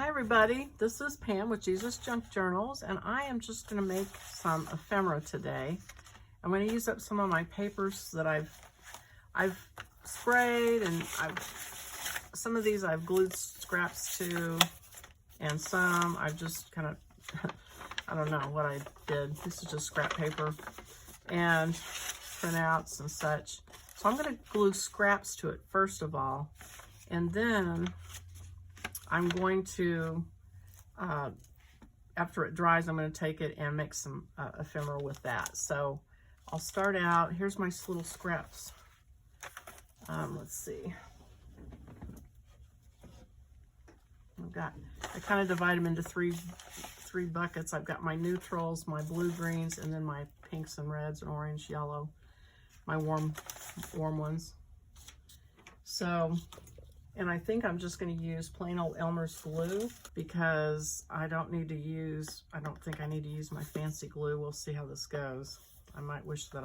Hi everybody, this is Pam with Jesusjunkjournals, and I am just going to make some ephemera today. I'm going to use up some of my papers that I've sprayed, and some of these I've glued scraps to, and some I've just kind of I don't know what I did. This is just scrap paper and printouts and such. So I'm going to glue scraps to it first of all, and then I'm going to, after it dries, I'm going to take it and make some ephemera with that. So I'll start out, here's my little scraps. Let's see. I kind of divide them into three buckets. I've got my neutrals, my blue greens, and then my pinks and reds and orange, yellow, my warm ones. So, and I think I'm just going to use plain old Elmer's glue because I don't think I need to use my fancy glue. We'll see how this goes. I might wish that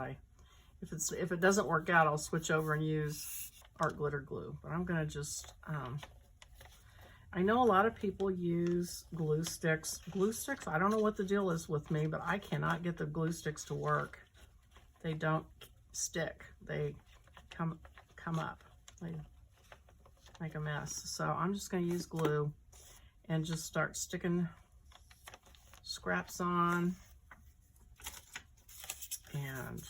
if it doesn't work out, I'll switch over and use art glitter glue. But I'm going to just, I know a lot of people use glue sticks. Glue sticks, I don't know what the deal is with me, but I cannot get the glue sticks to work. They don't stick. They come up. They make a mess. So I'm just going to use glue and just start sticking scraps on. And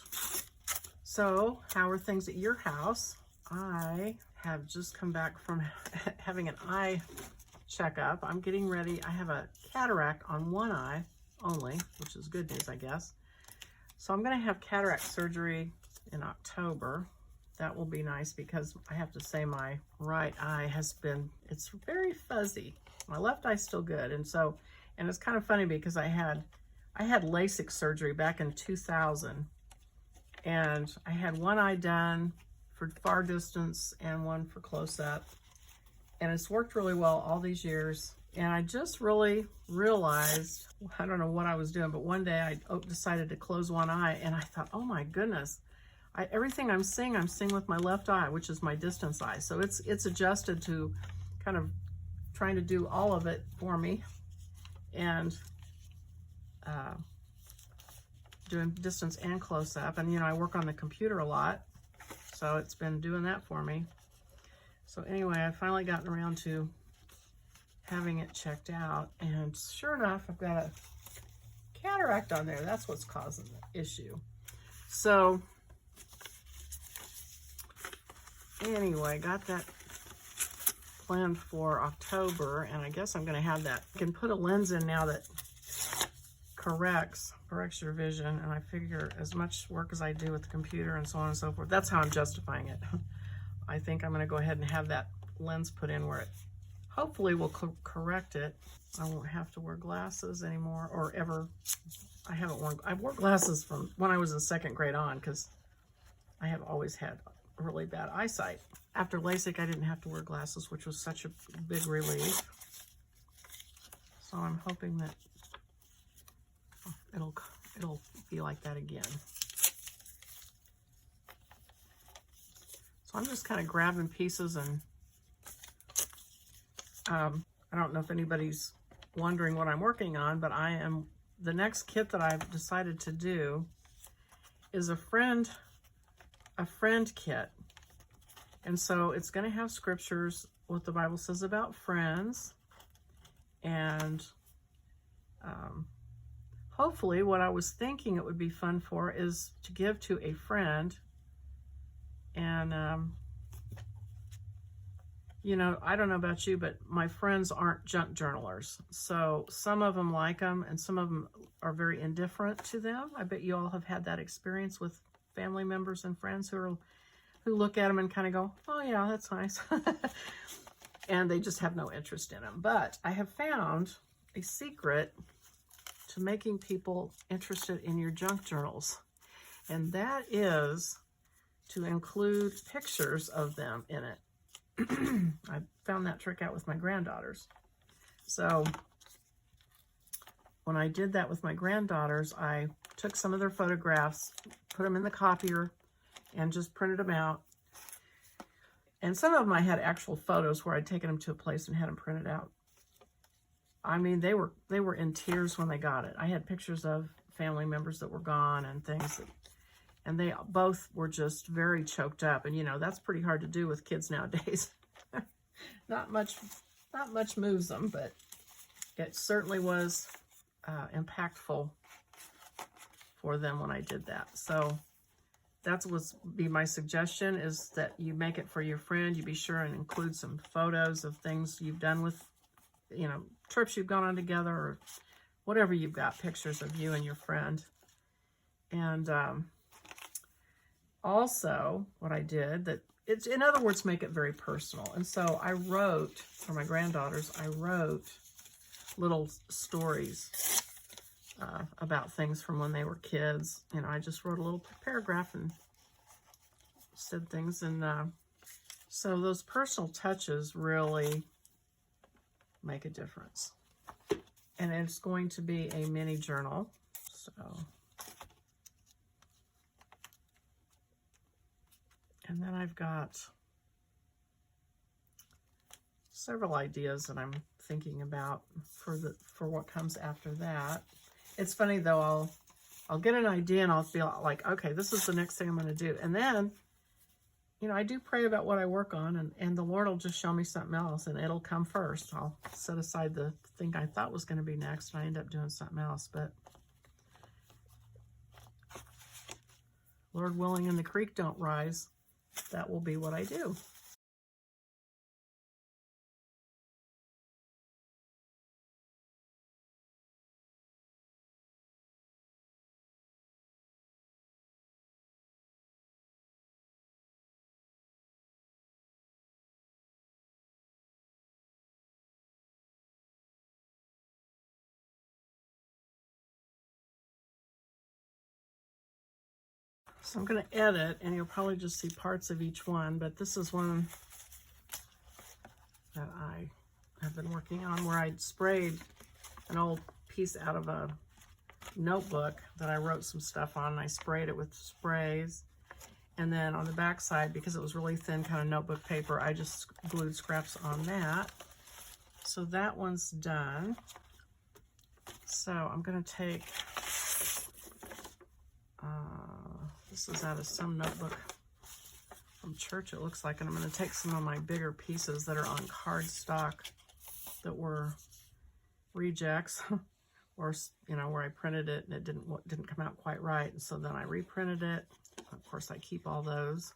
so, how are things at your house? I have just come back from having an eye checkup. I'm getting ready. I have a cataract on one eye only, which is good news, I guess. So I'm going to have cataract surgery in October. That will be nice because I have to say my right eye it's very fuzzy. My left eye's still good. And it's kind of funny because I had LASIK surgery back in 2000, and I had one eye done for far distance and one for close up. And it's worked really well all these years. And I just really realized, I don't know what I was doing, but one day I decided to close one eye, and I thought, oh my goodness, everything I'm seeing with my left eye, which is my distance eye. So it's adjusted to kind of trying to do all of it for me, and doing distance and close up. And I work on the computer a lot, so it's been doing that for me. So anyway, I finally gotten around to having it checked out, and sure enough, I've got a cataract on there. That's what's causing the issue. So anyway, got that planned for October, and I guess I'm going to have that. I can put a lens in now that corrects your vision, and I figure as much work as I do with the computer and so on and so forth, that's how I'm justifying it. I think I'm going to go ahead and have that lens put in where it hopefully will correct it. I won't have to wear glasses anymore, or ever. I've worn glasses from when I was in second grade on, because I have always had really bad eyesight. After LASIK, I didn't have to wear glasses, which was such a big relief. So I'm hoping that it'll be like that again. So I'm just kind of grabbing pieces, and I don't know if anybody's wondering what I'm working on, but the next kit that I've decided to do is a friend kit. And so it's going to have scriptures, what the Bible says about friends, and hopefully what I was thinking it would be fun for is to give to a friend. And I don't know about you, but my friends aren't junk journalers. So some of them like them, and some of them are very indifferent to them. I bet you all have had that experience with family members and friends who look at them and kind of go, oh yeah, that's nice. And they just have no interest in them. But I have found a secret to making people interested in your junk journals. And that is to include pictures of them in it. I found that trick out with my granddaughters. So when I did that with my granddaughters, I took some of their photographs, put them in the copier, and just printed them out. And some of them I had actual photos where I'd taken them to a place and had them printed out. I mean, they were in tears when they got it. I had pictures of family members that were gone and things, and they both were just very choked up. And, you know, that's pretty hard to do with kids nowadays. Not much moves them, but it certainly was impactful for them when I did that. So that's what's be my suggestion, is that you make it for your friend. You be sure and include some photos of things you've done with, you know, trips you've gone on together, or whatever you've got, pictures of you and your friend. And also what I did, that it's, in other words, make it very personal. And so I wrote, for my granddaughters, I wrote little stories about things from when they were kids. You know, I just wrote a little paragraph and said things. And so those personal touches really make a difference. And it's going to be a mini journal. So, and then I've got several ideas that I'm thinking about for what comes after that. It's funny though, I'll get an idea and I'll feel like, okay, this is the next thing I'm going to do. And then, you know, I do pray about what I work on, and the Lord will just show me something else, and it'll come first. I'll set aside the thing I thought was going to be next, and I end up doing something else. But Lord willing, and the creek don't rise, that will be what I do. So I'm going to edit, and you'll probably just see parts of each one, but this is one that I have been working on, where I sprayed an old piece out of a notebook that I wrote some stuff on, and I sprayed it with sprays. And then on the back side, because it was really thin kind of notebook paper, I just glued scraps on that. So that one's done. So I'm going to take... this is out of some notebook from church, it looks like, and I'm going to take some of my bigger pieces that are on cardstock that were rejects, or, you know, where I printed it and it didn't come out quite right, and so then I reprinted it. Of course, I keep all those.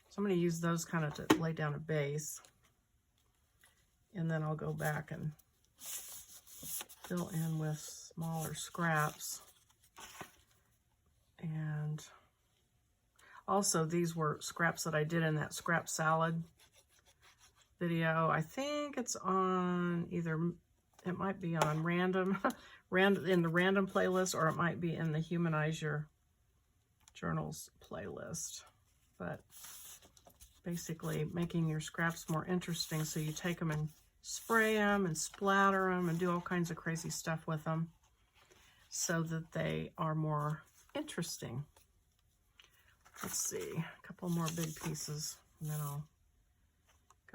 So I'm going to use those kind of to lay down a base, and then I'll go back and fill in with smaller scraps. And also, these were scraps that I did in that scrap salad video. I think it's on either, it might be on random in the random playlist, or it might be in the Humanize Your Journals playlist. But basically making your scraps more interesting, so you take them and spray them and splatter them and do all kinds of crazy stuff with them, so that they are more interesting. Let's see, a couple more big pieces, and then I'll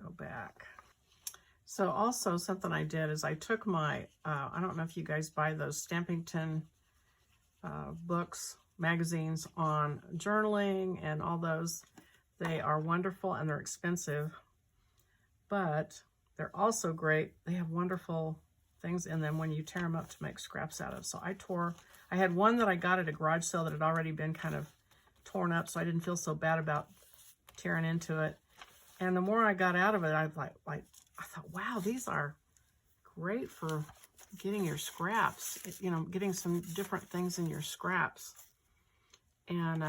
go back. So also something I did is I took my, I don't know if you guys buy those Stampington books, magazines on journaling and all those. They are wonderful and they're expensive, but they're also great. They have wonderful things in them when you tear them up to make scraps out of. So I had one that I got at a garage sale that had already been kind of torn up, so I didn't feel so bad about tearing into it. And the more I got out of it, I thought, wow, these are great for getting your scraps, you know, getting some different things in your scraps. And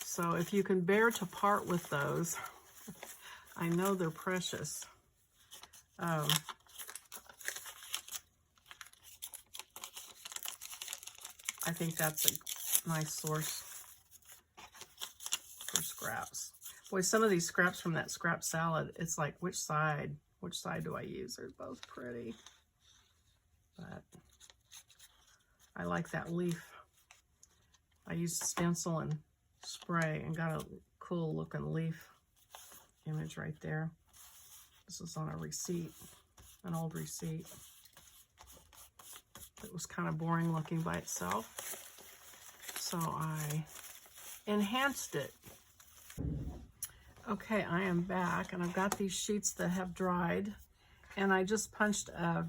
so if you can bear to part with those, I know they're precious. I think that's a nice source for scraps. Boy, some of these scraps from that scrap salad, it's like, which side do I use? They're both pretty. But I like that leaf. I used stencil and spray and got a cool looking leaf image right there. This is on a receipt an old receipt. It was kind of boring looking by itself. So I enhanced it. Okay, I am back and I've got these sheets that have dried, and I just punched a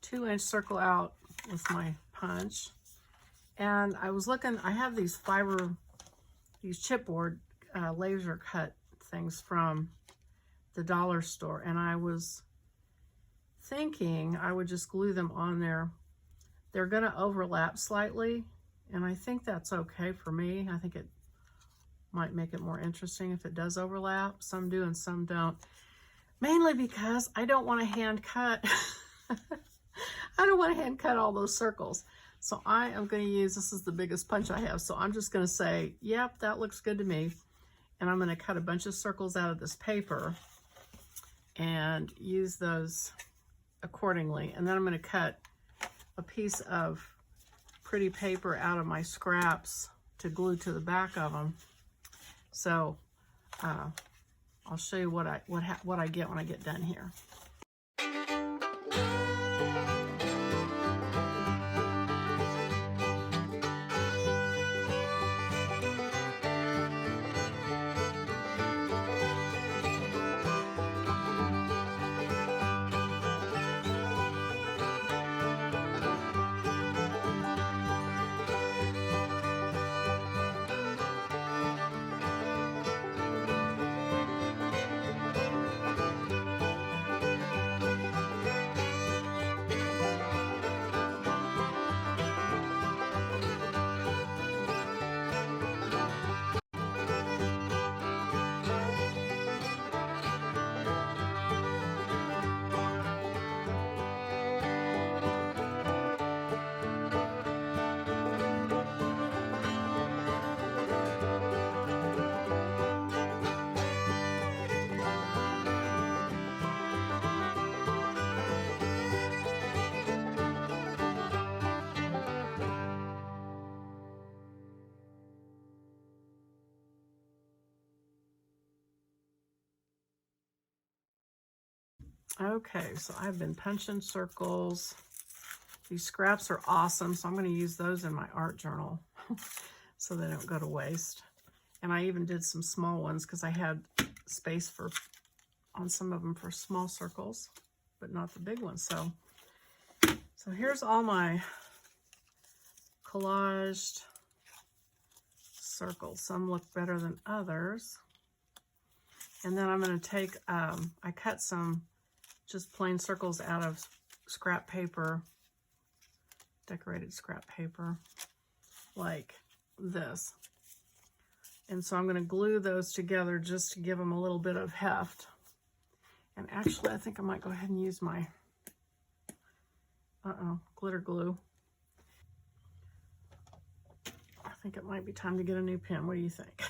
2-inch circle out with my punch. And I was looking, I have these chipboard laser cut things from the dollar store, and I was thinking I would just glue them on there. They're gonna overlap slightly, and I think that's okay for me. I think it might make it more interesting if it does overlap. Some do and some don't. Mainly because I don't want to hand cut. I don't want to hand cut all those circles. So I am going to use, this is the biggest punch I have, so I'm just going to say, yep, that looks good to me. And I'm going to cut a bunch of circles out of this paper and use those accordingly. And then I'm going to cut a piece of pretty paper out of my scraps to glue to the back of them. So I'll show you what I get when I get done here. Okay, so I've been punching circles. These scraps are awesome, so I'm going to use those in my art journal so they don't go to waste. And I even did some small ones because I had space on some of them for small circles, but not the big ones. So here's all my collaged circles. Some look better than others. And then I'm going to take, I cut some just plain circles out of scrap paper, decorated scrap paper, like this. And so I'm going to glue those together just to give them a little bit of heft. And actually, I think I might go ahead and use my, glitter glue. I think it might be time to get a new pen. What do you think?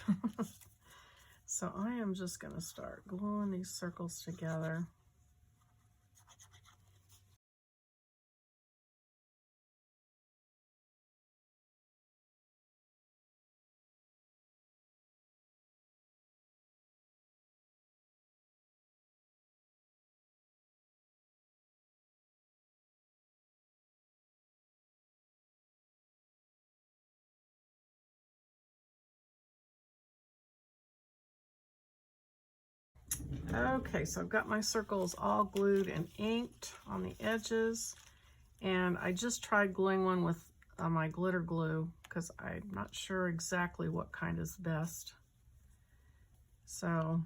So I am just going to start gluing these circles together. Okay, so I've got my circles all glued and inked on the edges, and I just tried gluing one with my glitter glue because I'm not sure exactly what kind is best. So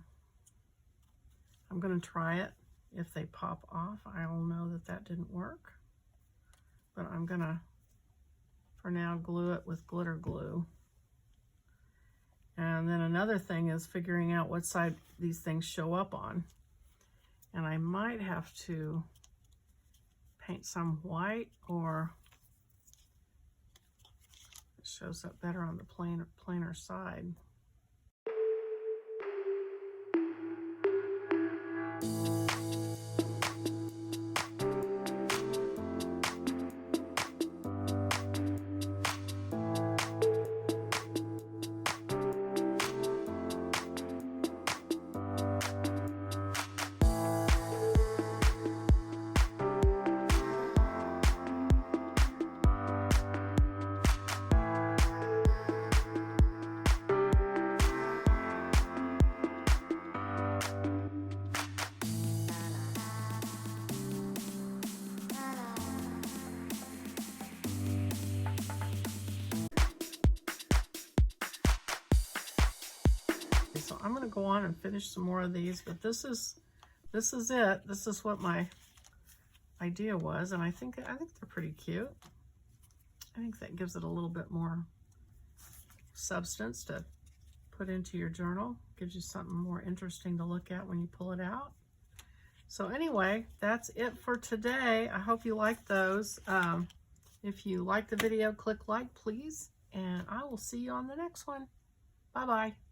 I'm going to try it. If they pop off, I'll know that that didn't work. But I'm going to, for now, glue it with glitter glue. And then another thing is figuring out what side these things show up on. And I might have to paint some white, or it shows up better on the plainer side. to go on and finish some more of these, but this is it. This is what my idea was, and I think they're pretty cute. I think that gives it a little bit more substance to put into your journal. Gives you something more interesting to look at when you pull it out. So anyway, that's it for today. I hope you liked those. If you liked the video, click like, please, and I will see you on the next one. Bye-bye.